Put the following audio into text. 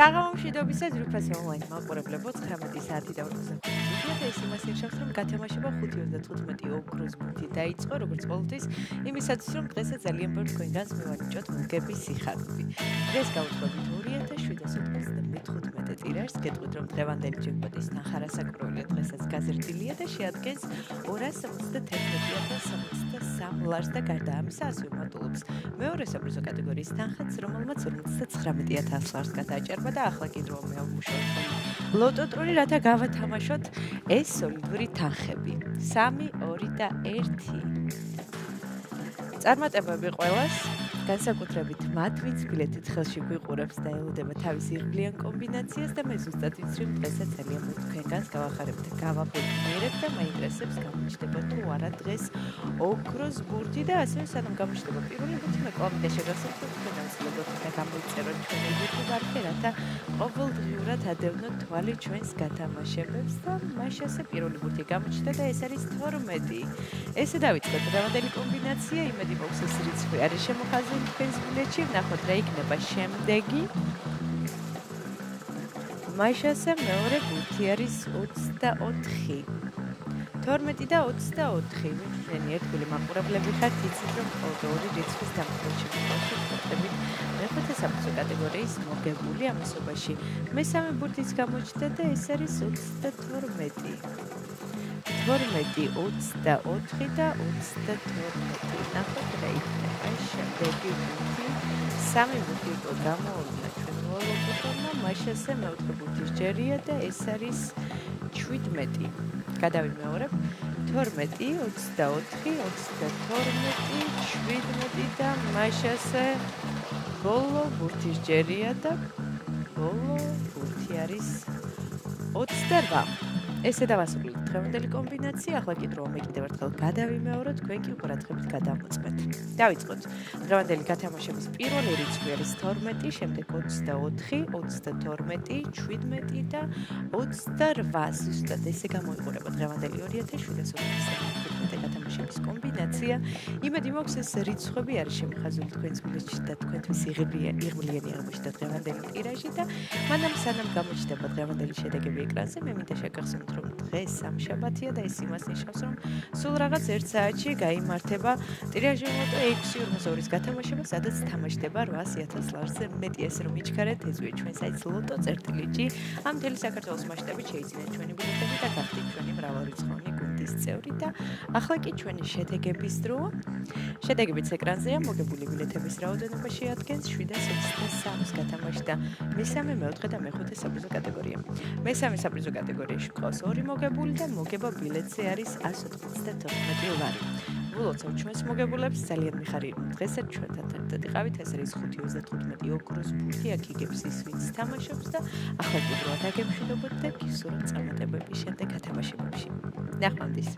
საღამომშვიდობისა ძვირფას ონლაინ მაყურებლებო 19 საათი და 45 minutია და ეს იმას ნიშნავს, რომ გათამაშება 5:35 ოქროს ბურთი დაიწყო, როგორც ყოველთვის, იმისათვის, რომ დღესაც ძალიან ბევრი თქვენგანს მივანიჭოთ მოგების სიხარული. დღეს გავუძღვებით 2795 ტირაჟს, გეტყვით, რომ დღევანდელი ჯეკპოტის თანხა რასაკვირველია დღესაც გაზრდილია და შეადგენს 271,73 ლარს და გარდა ამისა ასევე მატულობს მეორე საპრიზო კატეგორიის თანხაც, რომელმაც 59,000 ლარს გადააჭარბა და ახლა კი დრო მოვმუშაოთ ლოტო ტური, რათა გავათამაშოთ ეს სოლიდური თანხები. 3, 2 და 1. წარმატებები ყველას, განსაკუთრებით მათ, ვინც ბილეთით ხელში გვიყურებს და ელოდება თავის იღბლიან კომბინაციას და მე ზუსტად ვიცი, რომ დღესაც ძალიან ბევრი თქვენგანს გავახარებთ და გავაბედნიერებთ და მაინტერესებს გამოჩნდება თუ არა დღეს ოქროს ბურთი და ასევე სანამ გამოჩნდება პირველი ბურთი, მე კვლავ შეგახსენებთ, რომ თქვენ აუცილებლად უნდა გამოიწეროთ ჩვენი YouTube არხი, რათა ყოველდღიურად ადევნოთ თვალი ჩვენს გათამაშებებს და მაშინ ასე პირველი ბურთი გამოჩნდა და ეს არის 12. ესე დავიწყოთ დღევანდელი კომბინაცია, იმედი მაქვს ეს რიცხვი არის შემოხაზული თქვენს ბილეთში, ვნახოთ რა იქნება შემდეგი. მაშასე მეორე ბურთი არის 24. 12 და 24. ვინმენი ერთგული მაყურებლები ხართ, იცით, რომ ყოველდღიური რიცხვის დამხმარებაში ვიყავით მეხუთე საპრიზო კატეგორიის მოგებული ამასობაში. მესამე ბურთიც გამოჩნდა და ეს არის 32. 12, 24 და 32. ნახოთ რა იქნება შემდეგი ბურთი. სამი ბურთი იყო გამოავლინა ჩვენ ლოტომა, მაშასე მეოთხე ბურთის ჯერია და ეს არის 17. გადავიმეორებ 12, 24, 32, 17 და მაშასე ბოლო ბურთის ჯერია და ბოლო ბურთი არის 28. ესე დავასრულეთ დღევანდელი კომბინაცია, ახლა კი დროა მე კიდევ ერთხელ გადავიმეოროთ, თქვენ კი ყურადღებით გადამოწმეთ. დავიწყოთ. დღევანდელი გათამაშების პირველი რიცხვი არის 12, შემდეგ 24, 32, 17 და 28. ზუსტად ესე გამოიყურება დღევანდელი 2715 გათამაშების კომბინაცია. იმედი მაქვს ეს რიცხვები არის შემოხაზული თქვენს ბილეთში და თქვენთვის იღბლიანი აღმოჩნდა დღევანდელი ტირაჟი და მანამ სანამ გამოჩნდება დღევანდელი შედეგები ეკრანზე, მე მინდა შეგახსენოთ, რომ დღეს სამშაბათია და ეს იმას ნიშნავს, რომ სულ რაღაც 1 საათში გაიმართება ტირაჟი ლოტო 6.42-ის გათამაშება, სადაც თამაშდება 800,000 ლარზე მეტი. ესე რომ იჩქარეთ, ეძვიეთ ჩვენ საიტს ლოტო.gt. ამ მთელი საქართველოს მასშტაბით შეიძინეთ ჩვენი ბილეთები და გახდით ჩვენი მრავალრიცხოვანი გუნდის წევრი და ახლა კი ჩვენი შედეგების დრო. შედეგებიც ეკრანზეა, მოგებული ბილეთების რაოდენობა შეადგენს 723-ს გათამაშდა მესამე, მეოთხე და მეხუთე საპრიზო კატეგორია. მესამე საპრიზო კატეგორიაში ყავს 2 მოგებული და მოგება ბილეთზე არის 194 ლარი. ვილოცავ ჩვენს მოგებულებს, ძალიან მიხარია რომ დღესაც ჩვენთან ერთად იყავით, ეს არის 5:35 ოქროს ბურთი, აქ იგებს ის ვინც თამაშობს და ახლა კი დროა დაგემშვიდობოთ და გისურვებთ წარმატებების შემდეგ გათამაშებებში. ნახვამდის.